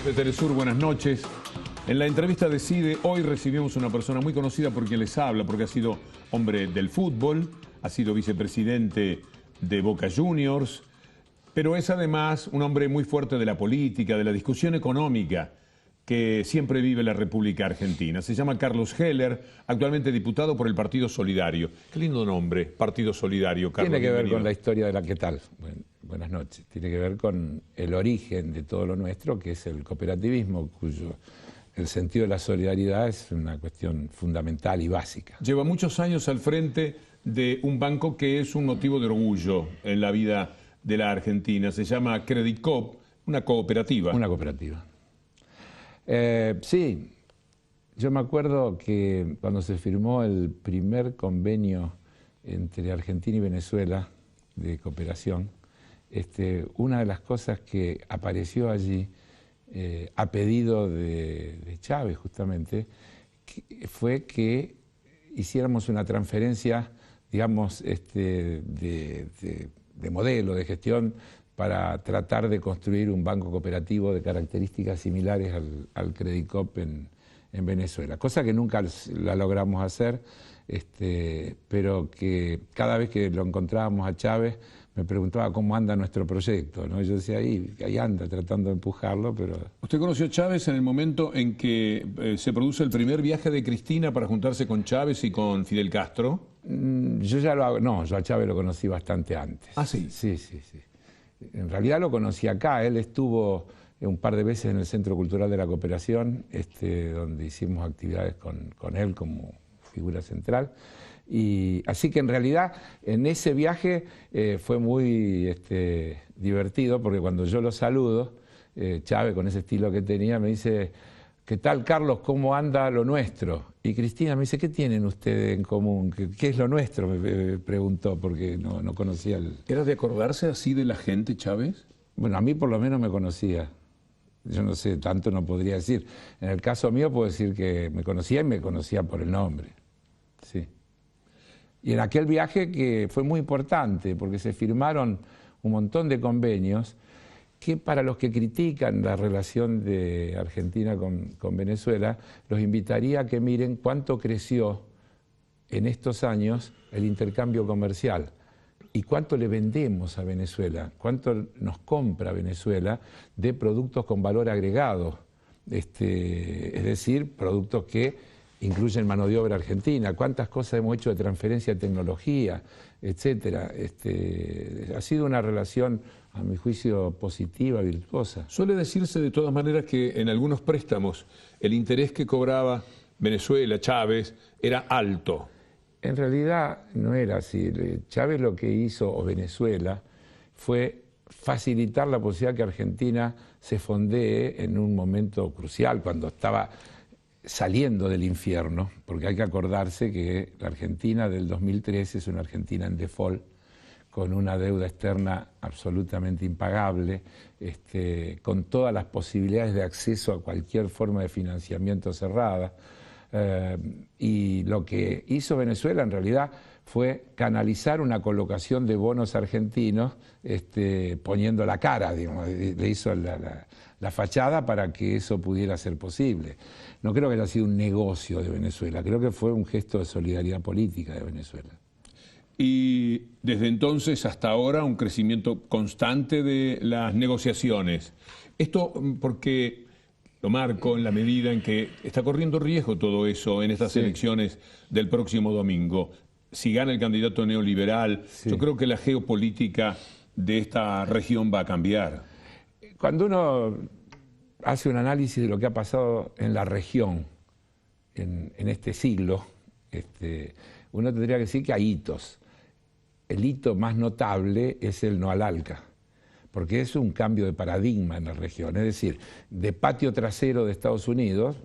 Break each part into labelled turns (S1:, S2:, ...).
S1: de Telesur, buenas noches. En la entrevista de CIDE hoy recibimos una persona muy conocida por quien les habla, porque ha sido hombre del fútbol, ha sido vicepresidente de Boca Juniors, pero es además un hombre muy fuerte de la política, de la discusión económica que siempre vive la República Argentina. Se llama Carlos Heller, actualmente diputado por el Partido Solidario. Qué lindo nombre, Partido Solidario, Carlos.
S2: Tiene que ver
S1: bienvenido.
S2: con la historia de la ¿qué tal? Buenas noches. Tiene que ver con el origen de todo lo nuestro, que es el cooperativismo, cuyo el sentido de la solidaridad es una cuestión fundamental y básica.
S1: Lleva muchos años al frente de un banco que es un motivo de orgullo en la vida de la Argentina. Se llama Credit Coop, una cooperativa.
S2: Una cooperativa. Sí, yo me acuerdo que cuando se firmó el primer convenio entre Argentina y Venezuela de cooperación, una de las cosas que apareció allí a pedido de Chávez justamente fue que hiciéramos una transferencia, digamos, de modelo, de gestión, para tratar de construir un banco cooperativo de características similares al Credit Coop en Venezuela. Cosa que nunca la logramos hacer, pero que cada vez que lo encontrábamos a Chávez me preguntaba cómo anda nuestro proyecto, ¿no? Yo decía, ahí anda, tratando de empujarlo, pero...
S1: ¿Usted conoció a Chávez en el momento en que se produce el primer viaje de Cristina para juntarse con Chávez y con Fidel Castro?
S2: Yo ya lo hago, no, yo a Chávez lo conocí bastante antes.
S1: ¿Ah, sí?
S2: Sí. En realidad lo conocí acá, él estuvo un par de veces en el Centro Cultural de la Cooperación, donde hicimos actividades con él como figura central. Y así que en realidad en ese viaje fue muy divertido, porque cuando yo lo saludo, Chávez con ese estilo que tenía me dice: ¿qué tal, Carlos? ¿Cómo anda lo nuestro? Y Cristina me dice: ¿qué tienen ustedes en común? ¿Qué es lo nuestro? Me preguntó, porque no conocía el...
S1: ¿Era de acordarse así de la gente, Chávez?
S2: Bueno, a mí por lo menos me conocía. Yo no sé, tanto no podría decir. En el caso mío puedo decir que me conocía y me conocía por el nombre. Sí. Y en aquel viaje que fue muy importante, porque se firmaron un montón de convenios que, para los que critican la relación de Argentina con Venezuela, los invitaría a que miren cuánto creció en estos años el intercambio comercial y cuánto le vendemos a Venezuela, cuánto nos compra Venezuela de productos con valor agregado, es decir, productos que incluyen mano de obra argentina, cuántas cosas hemos hecho de transferencia de tecnología, etcétera. Ha sido una relación, a mi juicio, positiva, virtuosa.
S1: Suele decirse de todas maneras que en algunos préstamos el interés que cobraba Venezuela, Chávez, era alto.
S2: En realidad no era así. Chávez lo que hizo, o Venezuela, fue facilitar la posibilidad que Argentina se fondee en un momento crucial, cuando estaba saliendo del infierno, porque hay que acordarse que la Argentina del 2013 es una Argentina en default, con una deuda externa absolutamente impagable, con todas las posibilidades de acceso a cualquier forma de financiamiento cerrada. Y lo que hizo Venezuela en realidad fue canalizar una colocación de bonos argentinos, poniendo la cara, digamos, le hizo la fachada para que eso pudiera ser posible. No creo que haya sido un negocio de Venezuela, creo que fue un gesto de solidaridad política de Venezuela.
S1: Y desde entonces hasta ahora un crecimiento constante de las negociaciones. Esto porque lo marco en la medida en que está corriendo riesgo todo eso en estas elecciones del próximo domingo. Si gana el candidato neoliberal, yo creo que la geopolítica de esta región va a cambiar.
S2: Cuando uno hace un análisis de lo que ha pasado en la región en este siglo, uno tendría que decir que hay hitos. El hito más notable es el no al ALCA, porque es un cambio de paradigma en la región, es decir, de patio trasero de Estados Unidos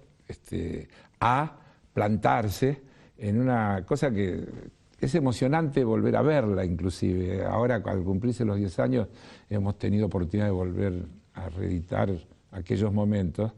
S2: a plantarse en una cosa que es emocionante volver a verla, inclusive. Ahora, al cumplirse los 10 años, hemos tenido oportunidad de volver a reeditar aquellos momentos.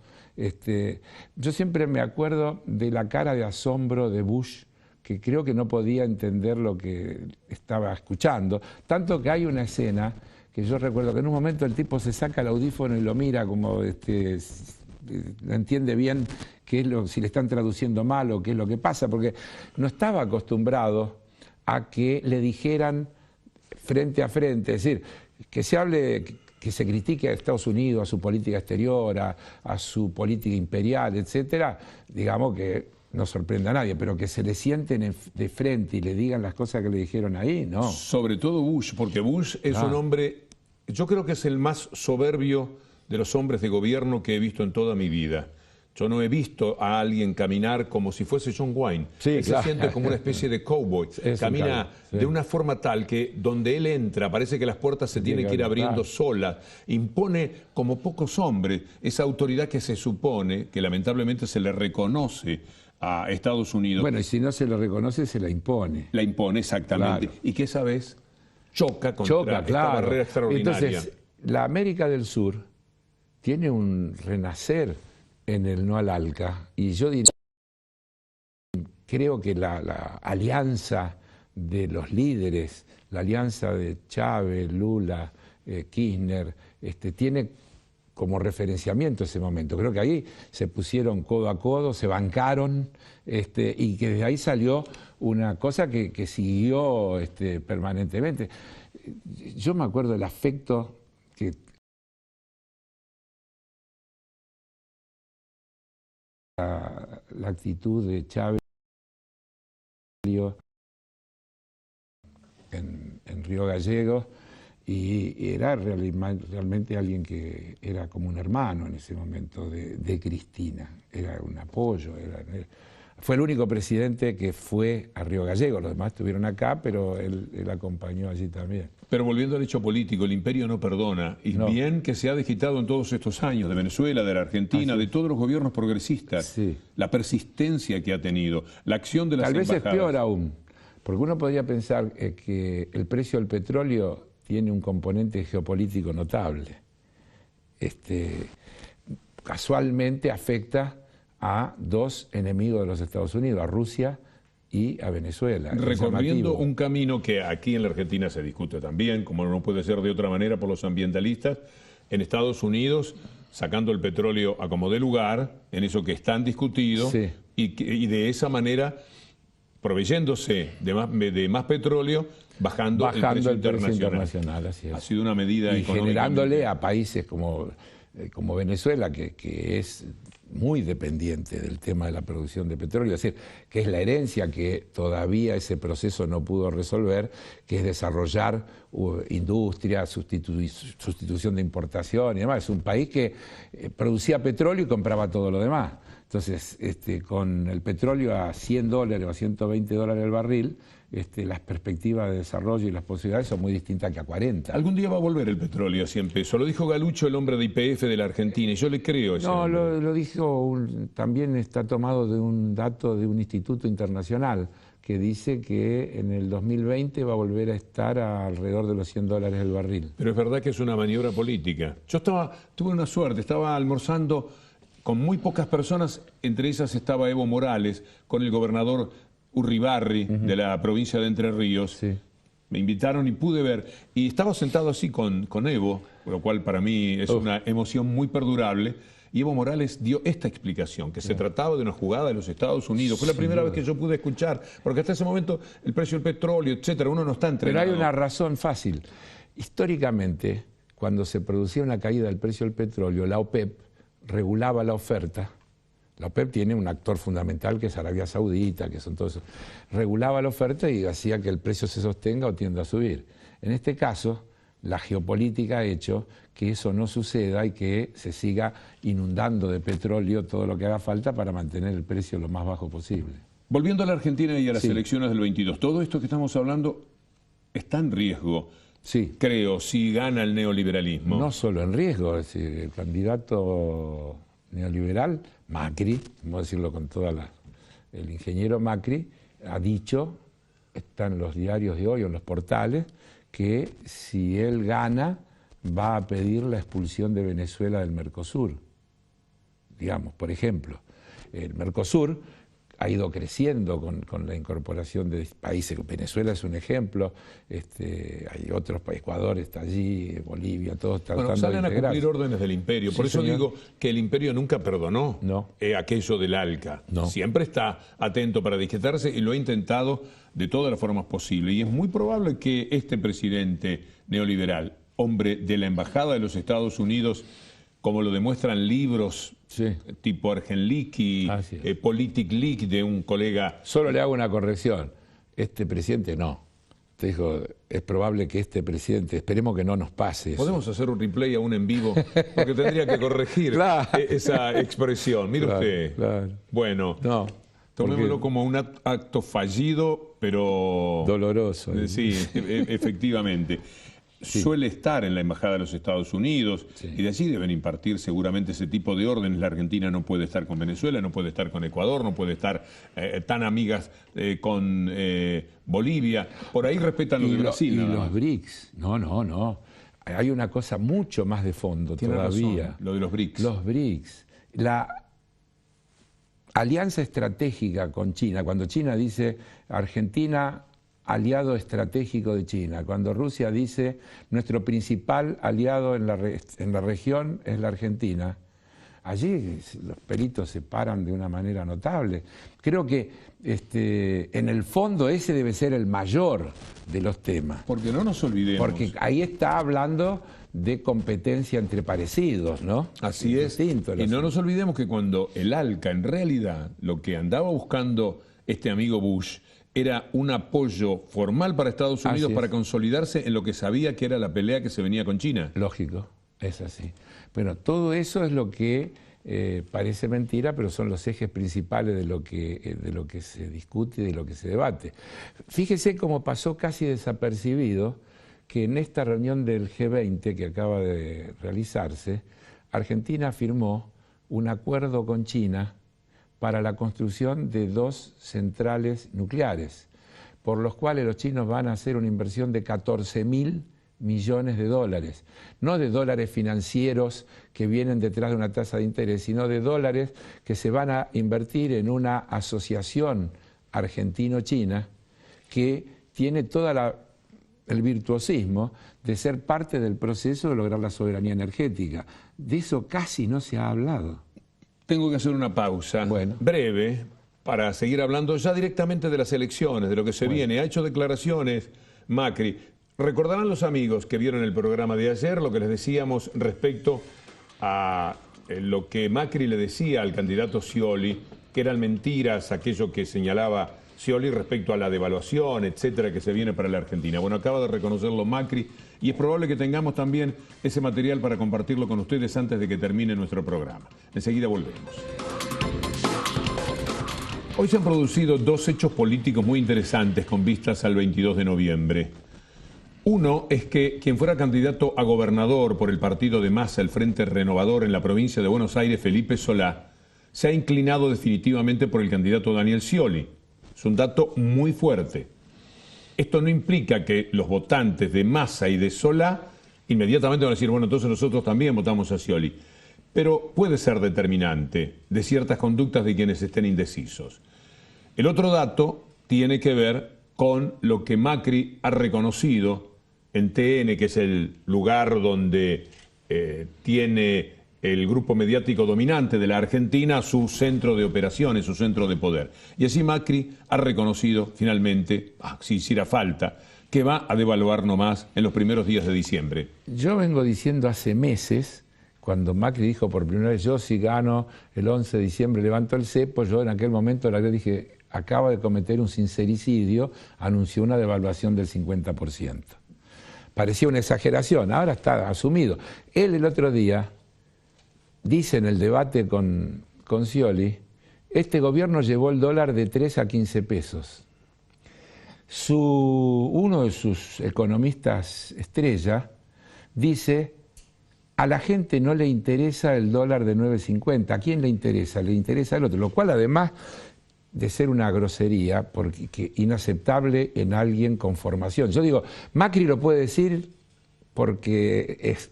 S2: Yo siempre me acuerdo de la cara de asombro de Bush, que creo que no podía entender lo que estaba escuchando, tanto que hay una escena que yo recuerdo que en un momento el tipo se saca el audífono y lo mira como no entiende bien qué es si le están traduciendo mal o qué es lo que pasa, porque no estaba acostumbrado a que le dijeran frente a frente, es decir, que se hable, que se critique a Estados Unidos, a su política exterior, a su política imperial, etcétera, digamos que no sorprenda a nadie, pero que se le sienten de frente y le digan las cosas que le dijeron ahí, no.
S1: Sobre todo Bush, porque Bush es un hombre, yo creo que es el más soberbio de los hombres de gobierno que he visto en toda mi vida. Yo no he visto a alguien caminar como si fuese John Wayne.
S2: Sí,
S1: él
S2: claro.
S1: se siente como una especie de cowboy. Camina de una forma tal que donde él entra parece que las puertas se tienen que ir abriendo solas. Impone como pocos hombres esa autoridad que se supone, que lamentablemente se le reconoce a Estados Unidos.
S2: Bueno, y si no se le reconoce, se la impone.
S1: La impone, exactamente.
S2: Claro.
S1: Y que esa vez choca contra esta barrera extraordinaria.
S2: Entonces, la América del Sur tiene un renacer en el no al ALCA, y yo diría, creo que la alianza de los líderes, la alianza de Chávez, Lula, Kirchner, tiene como referenciamiento ese momento. Creo que ahí se pusieron codo a codo, se bancaron, y que desde ahí salió una cosa que siguió permanentemente. Yo me acuerdo del afecto que la actitud de Chávez en Río Gallegos, y era realmente alguien que era como un hermano en ese momento de Cristina, era un apoyo, fue el único presidente que fue a Río Gallegos, los demás estuvieron acá, pero él acompañó allí también.
S1: Pero volviendo al hecho político, el imperio no perdona, y
S2: No.
S1: bien que se ha desquitado en todos estos años, de Venezuela, de la Argentina, de todos los gobiernos progresistas,
S2: Sí.
S1: la persistencia que ha tenido, la acción de las
S2: Tal vez es
S1: embajadas.
S2: peor aún, porque uno podría pensar que el precio del petróleo tiene un componente geopolítico notable. Casualmente afecta a dos enemigos de los Estados Unidos, a Rusia y a Venezuela. Es
S1: Recorriendo
S2: llamativo.
S1: un camino que aquí en la Argentina se discute también, como no puede ser de otra manera por los ambientalistas, en Estados Unidos sacando el petróleo a como dé lugar, en eso que es tan discutido,
S2: Sí.
S1: y de esa manera proveyéndose de más petróleo, bajando el precio internacional.
S2: Así es.
S1: Ha sido una medida
S2: Y
S1: económica.
S2: generándole a países como Venezuela, que es muy dependiente del tema de la producción de petróleo, es decir, que es la herencia que todavía ese proceso no pudo resolver, que es desarrollar industria, sustitución de importación y demás. Es un país que producía petróleo y compraba todo lo demás. Entonces, con el petróleo a $100 o a $120 el barril, las perspectivas de desarrollo y las posibilidades son muy distintas que a 40.
S1: Algún día va a volver el petróleo a 100 pesos. Lo dijo Galucho, el hombre de YPF de la Argentina, y yo le creo a ese
S2: No,
S1: hombre.
S2: lo dijo, también está tomado de un dato de un instituto internacional que dice que en el 2020 va a volver a estar alrededor de los $100 el barril.
S1: Pero es verdad que es una maniobra política. Yo tuve una suerte, estaba almorzando con muy pocas personas, entre esas estaba Evo Morales, con el gobernador Urribarri de la provincia de Entre Ríos.
S2: Sí.
S1: Me invitaron y pude ver, y estaba sentado así con Evo, lo cual para mí es una emoción muy perdurable, y Evo Morales dio esta explicación, que se trataba de una jugada de los Estados Unidos. Fue la primera vez que yo pude escuchar, porque hasta ese momento el precio del petróleo, etcétera, uno no está entrenado.
S2: Pero hay una razón fácil. Históricamente, cuando se producía una caída del precio del petróleo, la OPEP regulaba la oferta. La OPEP tiene un actor fundamental que es Arabia Saudita, que son todos esos. Regulaba la oferta y hacía que el precio se sostenga o tienda a subir. En este caso, la geopolítica ha hecho que eso no suceda y que se siga inundando de petróleo todo lo que haga falta para mantener el precio lo más bajo posible.
S1: Volviendo a la Argentina y a las
S2: Sí.
S1: elecciones del 22, todo esto que estamos hablando está en riesgo,
S2: Sí.
S1: creo, si gana el neoliberalismo.
S2: No solo en riesgo, es decir, el candidato neoliberal, Macri, vamos a decirlo con toda el ingeniero Macri, ha dicho, está en los diarios de hoy o en los portales, que si él gana va a pedir la expulsión de Venezuela del Mercosur. Digamos, por ejemplo, el Mercosur, ha ido creciendo con la incorporación de países. Venezuela es un ejemplo, hay otros países, Ecuador está allí, Bolivia, todos tratando de
S1: salen a
S2: integrar.
S1: cumplir órdenes del imperio. Por
S2: Sí,
S1: eso
S2: señor.
S1: digo que el imperio nunca perdonó aquello del ALCA.
S2: No.
S1: Siempre está atento para disquetarse y lo ha intentado de todas las formas posibles. Y es muy probable que este presidente neoliberal, hombre de la Embajada de los Estados Unidos, como lo demuestran libros tipo Argenliqui, Politic Leak de un colega...
S2: Solo le hago una corrección. Este presidente no. Te dijo, es probable que este presidente, esperemos que no nos pase eso.
S1: Podemos hacer un replay aún en vivo, porque tendría que corregir esa expresión. Mire usted.
S2: Claro.
S1: Bueno,
S2: No,
S1: tomémoslo como un acto fallido, pero...
S2: doloroso.
S1: Sí, efectivamente. Suele estar en la Embajada de los Estados Unidos y de allí deben impartir seguramente ese tipo de órdenes. La Argentina no puede estar con Venezuela, no puede estar con Ecuador, no puede estar tan amigas con Bolivia. Por ahí respetan lo de Brasil.
S2: Y
S1: nada
S2: los
S1: más.
S2: BRICS, no. Hay una cosa mucho más de fondo
S1: Tiene
S2: todavía.
S1: razón, lo de los BRICS.
S2: Los BRICS. La alianza estratégica con China, cuando China dice Argentina aliado estratégico de China, cuando Rusia dice nuestro principal aliado en la región es la Argentina, allí los pelitos se paran de una manera notable. Creo que en el fondo ese debe ser el mayor de los temas.
S1: Porque no nos olvidemos.
S2: Porque ahí está hablando de competencia entre parecidos, ¿no?
S1: Así es. Y no nos olvidemos que cuando el ALCA, en realidad, lo que andaba buscando este amigo Bush era un apoyo formal para Estados Unidos para consolidarse en lo que sabía que era la pelea que se venía con China.
S2: Lógico, es así. Bueno, todo eso es lo que parece mentira, pero son los ejes principales de lo que se discute y de lo que se debate. Fíjese cómo pasó casi desapercibido que en esta reunión del G20 que acaba de realizarse, Argentina firmó un acuerdo con China para la construcción de 2 centrales nucleares, por los cuales los chinos van a hacer una inversión de 14.000 millones de dólares, no de dólares financieros que vienen detrás de una tasa de interés, sino de dólares que se van a invertir en una asociación argentino-china que tiene todo el virtuosismo de ser parte del proceso de lograr la soberanía energética. De eso casi no se ha hablado.
S1: Tengo que hacer una pausa breve para seguir hablando ya directamente de las elecciones, de lo que se viene. Ha hecho declaraciones Macri. Recordarán los amigos que vieron el programa de ayer lo que les decíamos respecto a lo que Macri le decía al candidato Scioli, que eran mentiras aquello que señalaba Scioli respecto a la devaluación, etcétera, que se viene para la Argentina. Bueno, acaba de reconocerlo Macri y es probable que tengamos también ese material para compartirlo con ustedes antes de que termine nuestro programa. Enseguida volvemos. Hoy se han producido 2 hechos políticos muy interesantes con vistas al 22 de noviembre. Uno es que quien fuera candidato a gobernador por el partido de Massa, el Frente Renovador en la provincia de Buenos Aires, Felipe Solá, se ha inclinado definitivamente por el candidato Daniel Scioli. Es un dato muy fuerte. Esto no implica que los votantes de Massa y de Solá inmediatamente van a decir, bueno, entonces nosotros también votamos a Scioli. Pero puede ser determinante de ciertas conductas de quienes estén indecisos. El otro dato tiene que ver con lo que Macri ha reconocido en TN, que es el lugar donde tiene el grupo mediático dominante de la Argentina su centro de operaciones, su centro de poder. Y así Macri ha reconocido finalmente, si hiciera falta, que va a devaluar nomás en los primeros días de diciembre.
S2: Yo vengo diciendo hace meses, cuando Macri dijo por primera vez, yo si gano el 11 de diciembre levanto el cepo, yo en aquel momento la verdad dije, acaba de cometer un sincericidio, anunció una devaluación del 50%. Parecía una exageración, ahora está asumido. Él el otro día dice en el debate con Scioli, este gobierno llevó el dólar de 3 a 15 pesos. Uno de sus economistas estrella dice, a la gente no le interesa el dólar de 9.50, ¿a quién le interesa? Le interesa el otro, lo cual además de ser una grosería, porque inaceptable en alguien con formación. Yo digo, Macri lo puede decir porque es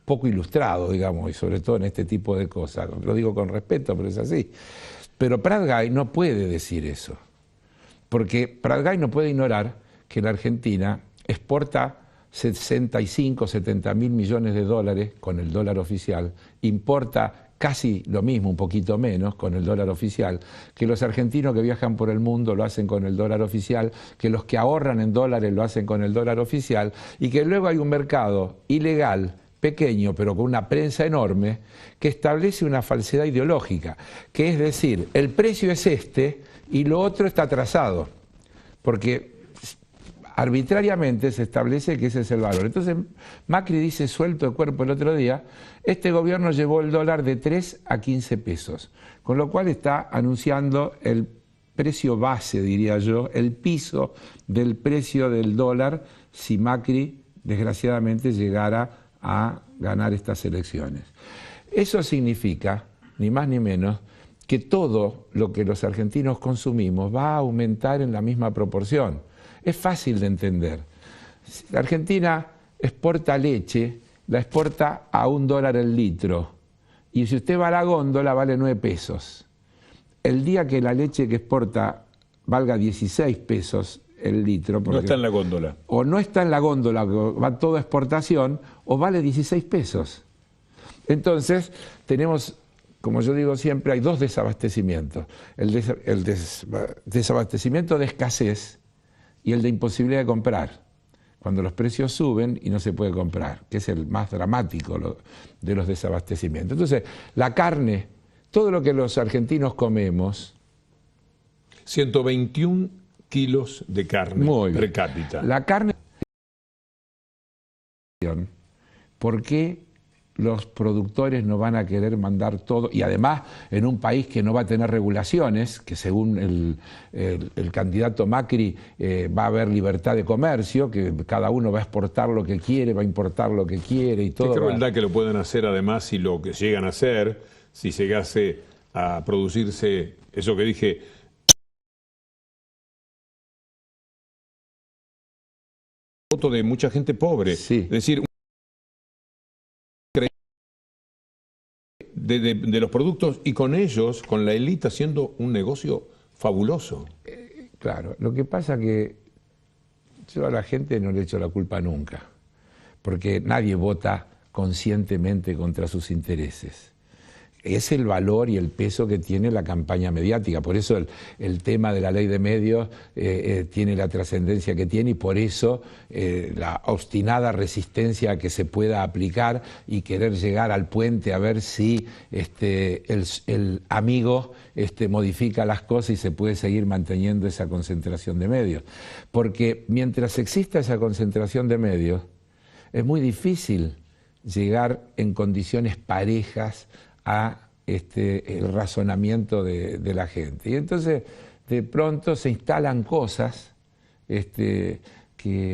S2: poco ilustrado, digamos, y sobre todo en este tipo de cosas. Lo digo con respeto, pero es así. Pero Prat-Gay no puede decir eso, porque Prat-Gay no puede ignorar que la Argentina exporta 65, 70 mil millones de dólares con el dólar oficial, importa casi lo mismo, un poquito menos, con el dólar oficial, que los argentinos que viajan por el mundo lo hacen con el dólar oficial, que los que ahorran en dólares lo hacen con el dólar oficial, y que luego hay un mercado ilegal, pequeño, pero con una prensa enorme, que establece una falsedad ideológica, que es decir, el precio es este y lo otro está atrasado, porque arbitrariamente se establece que ese es el valor. Entonces Macri dice suelto de cuerpo el otro día, este gobierno llevó el dólar de 3 a 15 pesos, con lo cual está anunciando el precio base, diría yo, el piso del precio del dólar si Macri desgraciadamente llegara a ganar estas elecciones. Eso significa, ni más ni menos, que todo lo que los argentinos consumimos va a aumentar en la misma proporción. Es fácil de entender. La Argentina exporta leche, la exporta a $1 el litro. Y si usted va a la góndola, vale 9 pesos. El día que la leche que exporta valga 16 pesos el litro.
S1: No está en la góndola.
S2: O no está en la góndola, va todo a exportación, o vale 16 pesos. Entonces, tenemos, como yo digo siempre, hay dos desabastecimientos. El desabastecimiento de escasez y el de imposibilidad de comprar, cuando los precios suben y no se puede comprar, que es el más dramático de los desabastecimientos. Entonces, la carne, todo lo que los argentinos comemos...
S1: 121 kilos de carne per cápita.
S2: La carne... ¿Por qué los productores no van a querer mandar todo? Y además, en un país que no va a tener regulaciones, que según el candidato Macri va a haber libertad de comercio, que cada uno va a exportar lo que quiere, va a importar lo que quiere y todo.
S1: Qué crueldad que lo pueden hacer además si lo que llegan a hacer, si llegase a producirse eso que dije, voto de mucha gente pobre.
S2: Sí.
S1: Es decir, de los productos y con ellos, con la élite haciendo un negocio fabuloso.
S2: Claro, lo que pasa que yo a la gente no le echo la culpa nunca, porque nadie vota conscientemente contra sus intereses. Es el valor y el peso que tiene la campaña mediática, por eso el tema de la ley de medios tiene la trascendencia que tiene y por eso la obstinada resistencia a que se pueda aplicar y querer llegar al puente a ver si el amigo modifica las cosas y se puede seguir manteniendo esa concentración de medios. Porque mientras exista esa concentración de medios, es muy difícil llegar en condiciones parejas a el razonamiento de la gente. Y entonces, de pronto se instalan cosas que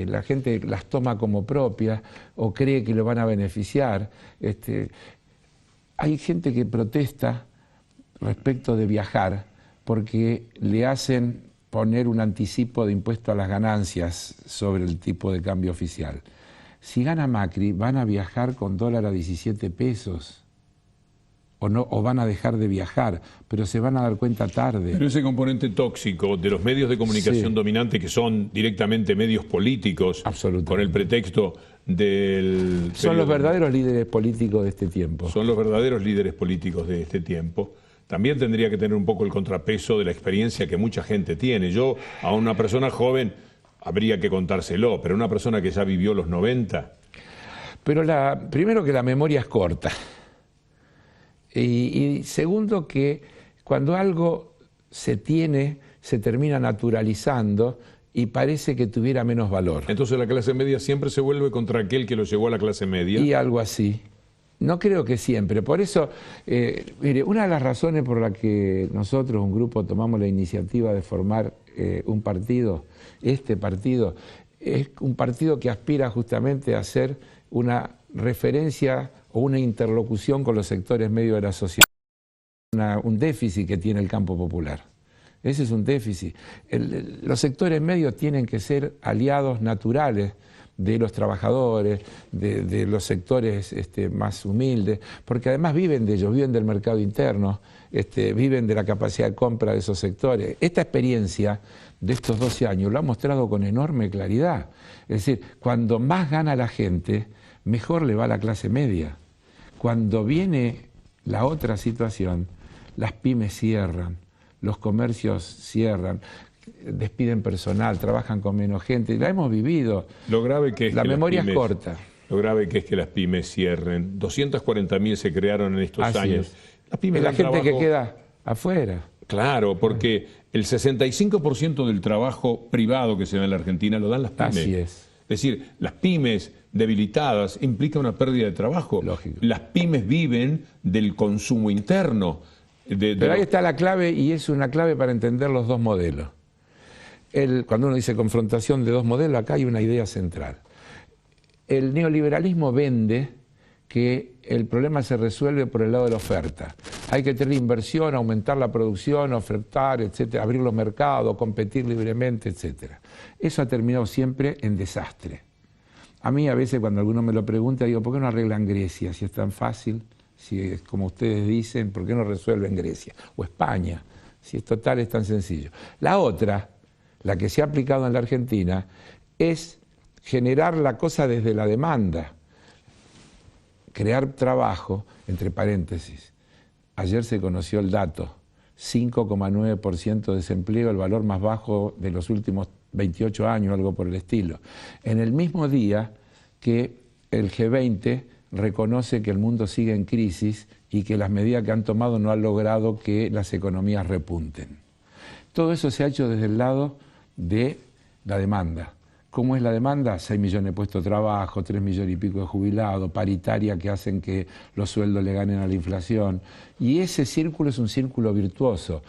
S2: la gente las toma como propias o cree que lo van a beneficiar. Hay gente que protesta respecto de viajar porque le hacen poner un anticipo de impuesto a las ganancias sobre el tipo de cambio oficial. Si gana Macri, van a viajar con dólar a 17 pesos. O van a dejar de viajar, pero se van a dar cuenta tarde.
S1: Pero ese componente tóxico de los medios de comunicación dominantes, que son directamente medios políticos, con el pretexto del...
S2: Son los verdaderos líderes políticos de este tiempo.
S1: Son los verdaderos líderes políticos de este tiempo. También tendría que tener un poco el contrapeso de la experiencia que mucha gente tiene. Yo, a una persona joven, habría que contárselo, pero una persona que ya vivió los 90...
S2: Pero primero que la memoria es corta. Y segundo que cuando algo se tiene, se termina naturalizando y parece que tuviera menos valor.
S1: Entonces la clase media siempre se vuelve contra aquel que lo llevó a la clase media.
S2: Y algo así. No creo que siempre. Por eso, mire, una de las razones por la que nosotros, un grupo, tomamos la iniciativa de formar un partido, este partido, es un partido que aspira justamente a ser una referencia o una interlocución con los sectores medios de la sociedad. Un déficit que tiene el campo popular. Ese es un déficit. Los sectores medios tienen que ser aliados naturales de los trabajadores, de los sectores más humildes, porque además viven de ellos, viven del mercado interno, viven de la capacidad de compra de esos sectores. Esta experiencia de estos 12 años lo ha mostrado con enorme claridad. Es decir, cuando más gana la gente, mejor le va a la clase media. Cuando viene la otra situación, las pymes cierran, los comercios cierran, despiden personal, trabajan con menos gente. La hemos vivido.
S1: Lo grave que es
S2: la
S1: que
S2: memoria
S1: las pymes,
S2: es corta.
S1: Lo grave que es que las pymes cierren. 240.000 se crearon en estos
S2: Así
S1: años.
S2: es.
S1: Las pymes
S2: Es la
S1: dan
S2: gente
S1: trabajo,
S2: que queda afuera.
S1: Claro, porque el 65% del trabajo privado que se da en la Argentina lo dan las pymes.
S2: Así es.
S1: Es decir, las pymes debilitadas implica una pérdida de trabajo.
S2: Lógico.
S1: Las pymes viven del consumo interno.
S2: Pero ahí está la clave, y es una clave para entender los dos modelos. Cuando uno dice confrontación de dos modelos, acá hay una idea central. El neoliberalismo vende que el problema se resuelve por el lado de la oferta. Hay que tener inversión, aumentar la producción, ofertar, etcétera, abrir los mercados, competir libremente, etcétera. Eso ha terminado siempre en desastre. A mí a veces cuando alguno me lo pregunta, digo, ¿por qué no arreglan Grecia si es tan fácil? Si es como ustedes dicen, ¿por qué no resuelven Grecia? O España, si es total, es tan sencillo. La otra, la que se ha aplicado en la Argentina, es generar la cosa desde la demanda. Crear trabajo, entre paréntesis. Ayer se conoció el dato, 5,9% de desempleo, el valor más bajo de los últimos 28 años, algo por el estilo. En el mismo día que el G20 reconoce que el mundo sigue en crisis y que las medidas que han tomado no han logrado que las economías repunten. Todo eso se ha hecho desde el lado de la demanda. ¿Cómo es la demanda? 6 millones de puestos de trabajo, 3 millones y pico de jubilados, paritaria que hacen que los sueldos le ganen a la inflación. Y ese círculo es un círculo virtuoso.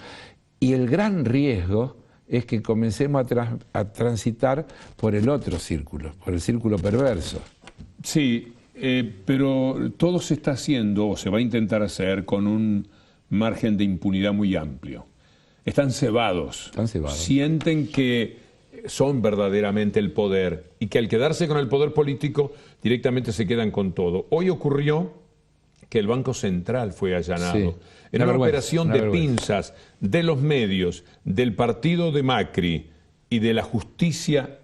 S2: Y el gran riesgo es que comencemos a transitar por el otro círculo, por el círculo perverso.
S1: Sí, pero todo se está haciendo, o se va a intentar hacer, con un margen de impunidad muy amplio. Están cebados.
S2: Están cebados.
S1: Sienten que son verdaderamente el poder y que al quedarse con el poder político directamente se quedan con todo. Hoy ocurrió que el Banco Central fue allanado.
S2: Sí,
S1: en una operación de pinzas de los medios, del partido de Macri y de la justicia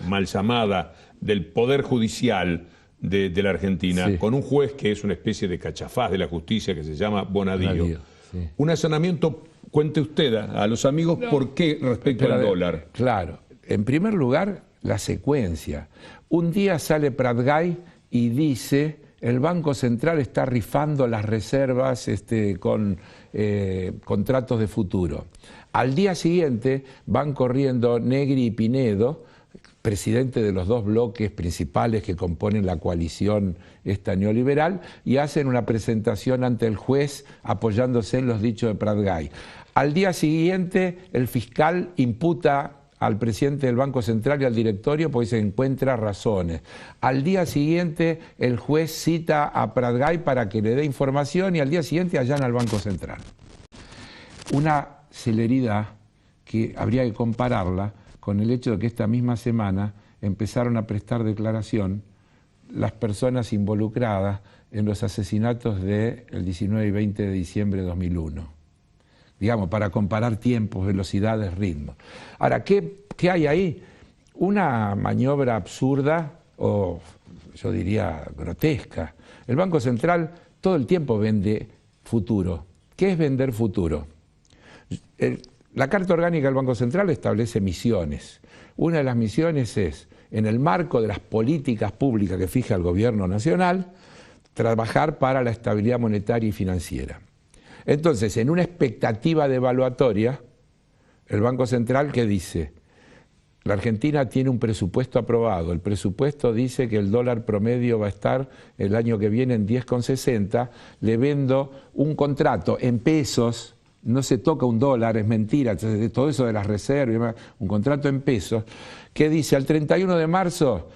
S1: mal llamada, del Poder Judicial de la Argentina,
S2: sí,
S1: con un juez que es una especie de cachafaz de la justicia que se llama Bonadío.
S2: Sí.
S1: Un allanamiento, cuente usted a los amigos por qué respecto al dólar.
S2: Claro. En primer lugar, la secuencia. Un día sale Pratgay y dice, el Banco Central está rifando las reservas con contratos de futuro. Al día siguiente van corriendo Negri y Pinedo, presidente de los dos bloques principales que componen la coalición esta neoliberal, y hacen una presentación ante el juez apoyándose en los dichos de Pratgay. Al día siguiente, el fiscal imputa al presidente del Banco Central y al directorio porque se encuentra razones. Al día siguiente el juez cita a Pratgay para que le dé información y al día siguiente allana al Banco Central. Una celeridad que habría que compararla con el hecho de que esta misma semana empezaron a prestar declaración las personas involucradas en los asesinatos del 19 y 20 de diciembre de 2001. Digamos, para comparar tiempos, velocidades, ritmos. Ahora, ¿qué hay ahí? Una maniobra absurda o, yo diría, grotesca. El Banco Central todo el tiempo vende futuro. ¿Qué es vender futuro? La Carta Orgánica del Banco Central establece misiones. Una de las misiones es, en el marco de las políticas públicas que fija el Gobierno Nacional, trabajar para la estabilidad monetaria y financiera. Entonces, en una expectativa devaluatoria, el Banco Central, ¿qué dice? La Argentina tiene un presupuesto aprobado. El presupuesto dice que el dólar promedio va a estar el año que viene en 10,60. Le vendo un contrato en pesos, no se toca un dólar, es mentira, todo eso de las reservas, un contrato en pesos, que dice al 31 de marzo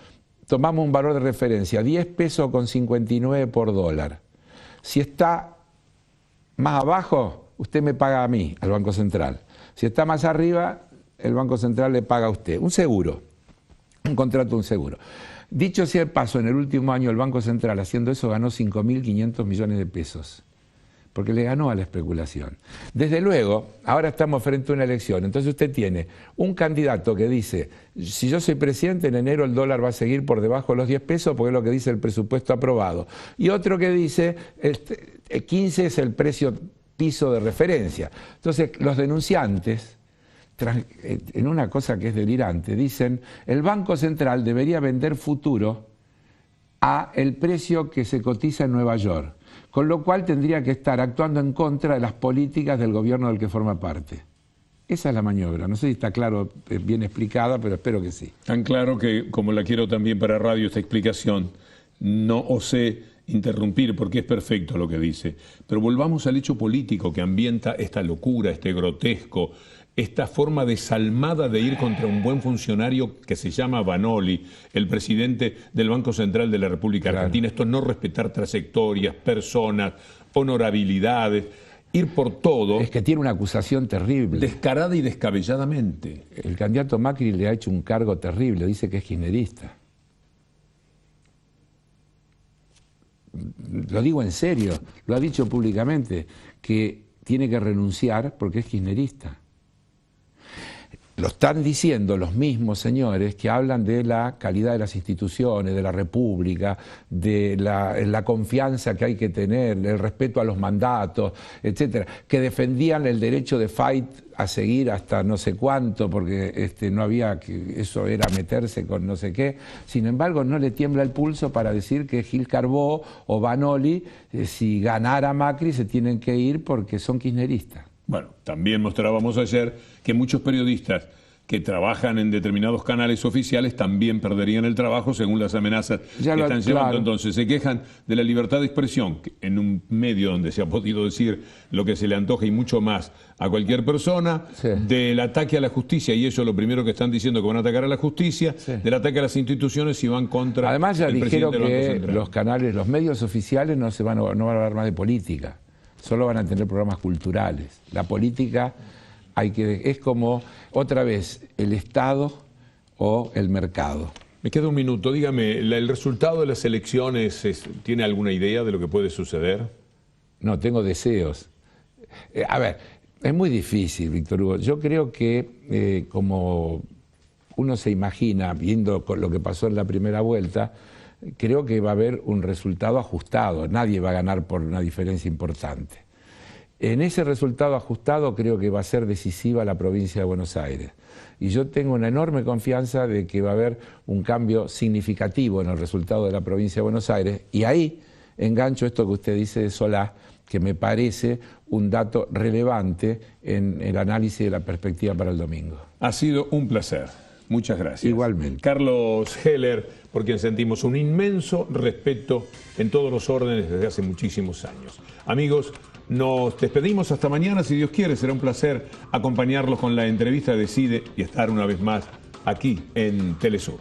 S2: tomamos un valor de referencia, 10 pesos con 59 por dólar. Si está más abajo, usted me paga a mí, al Banco Central. Si está más arriba, el Banco Central le paga a usted. Un seguro, un contrato, un seguro. Dicho sea de paso, en el último año el Banco Central haciendo eso ganó 5.500 millones de pesos. Porque le ganó a la especulación. Desde luego, ahora estamos frente a una elección, entonces usted tiene un candidato que dice, si yo soy presidente, en enero el dólar va a seguir por debajo de los 10 pesos, porque es lo que dice el presupuesto aprobado. Y otro que dice, 15 es el precio piso de referencia. Entonces, los denunciantes, en una cosa que es delirante, dicen, el Banco Central debería vender futuro a el precio que se cotiza en Nueva York. Con lo cual tendría que estar actuando en contra de las políticas del gobierno del que forma parte. Esa es la maniobra. No sé si está claro, bien explicada, pero espero que sí.
S1: Tan claro que, como la quiero también para radio esta explicación, no osé interrumpir porque es perfecto lo que dice. Pero volvamos al hecho político que ambienta esta locura, este grotesco, esta forma desalmada de ir contra un buen funcionario que se llama Vanoli, el presidente del Banco Central de la República Argentina. Esto no respetar trayectorias, personas, honorabilidades, ir por todo.
S2: Es que tiene una acusación terrible.
S1: Descarada y descabelladamente.
S2: El candidato Macri le ha hecho un cargo terrible, dice que es kirchnerista. Lo digo en serio, lo ha dicho públicamente, que tiene que renunciar porque es kirchnerista. Lo están diciendo los mismos señores que hablan de la calidad de las instituciones, de la República, de la confianza que hay que tener, el respeto a los mandatos, etcétera, que defendían el derecho de Fight a seguir hasta no sé cuánto, porque no había que eso era meterse con no sé qué. Sin embargo, no le tiembla el pulso para decir que Gil Carbó o Vanoli, si ganara Macri, se tienen que ir porque son kirchneristas.
S1: Bueno, también mostrábamos ayer que muchos periodistas que trabajan en determinados canales oficiales también perderían el trabajo según las amenazas que están llevando. Claro. Entonces se quejan de la libertad de expresión en un medio donde se ha podido decir lo que se le antoja y mucho más a cualquier persona, sí, del ataque a la justicia, y ellos lo primero que están diciendo que van a atacar a la justicia, sí, del ataque a las instituciones y van contra
S2: además ya
S1: el
S2: dijeron
S1: presidente del Banco Central.
S2: Los canales, los medios oficiales no van a hablar más de política. Solo van a tener programas culturales. La política es como, otra vez, el Estado o el mercado.
S1: Me queda un minuto. Dígame, ¿el resultado de las elecciones tiene alguna idea de lo que puede suceder?
S2: No, tengo deseos. A ver, es muy difícil, Víctor Hugo. Yo creo que, como uno se imagina, viendo lo que pasó en la primera vuelta, creo que va a haber un resultado ajustado. Nadie va a ganar por una diferencia importante. En ese resultado ajustado creo que va a ser decisiva la provincia de Buenos Aires. Y yo tengo una enorme confianza de que va a haber un cambio significativo en el resultado de la provincia de Buenos Aires. Y ahí engancho esto que usted dice de Solá, que me parece un dato relevante en el análisis de la perspectiva para el domingo.
S1: Ha sido un placer. Muchas gracias.
S2: Igualmente.
S1: Carlos Heller, por quien sentimos un inmenso respeto en todos los órdenes desde hace muchísimos años. Amigos, nos despedimos hasta mañana, si Dios quiere. Será un placer acompañarlos con la entrevista de CIDE y estar una vez más aquí en Telesur.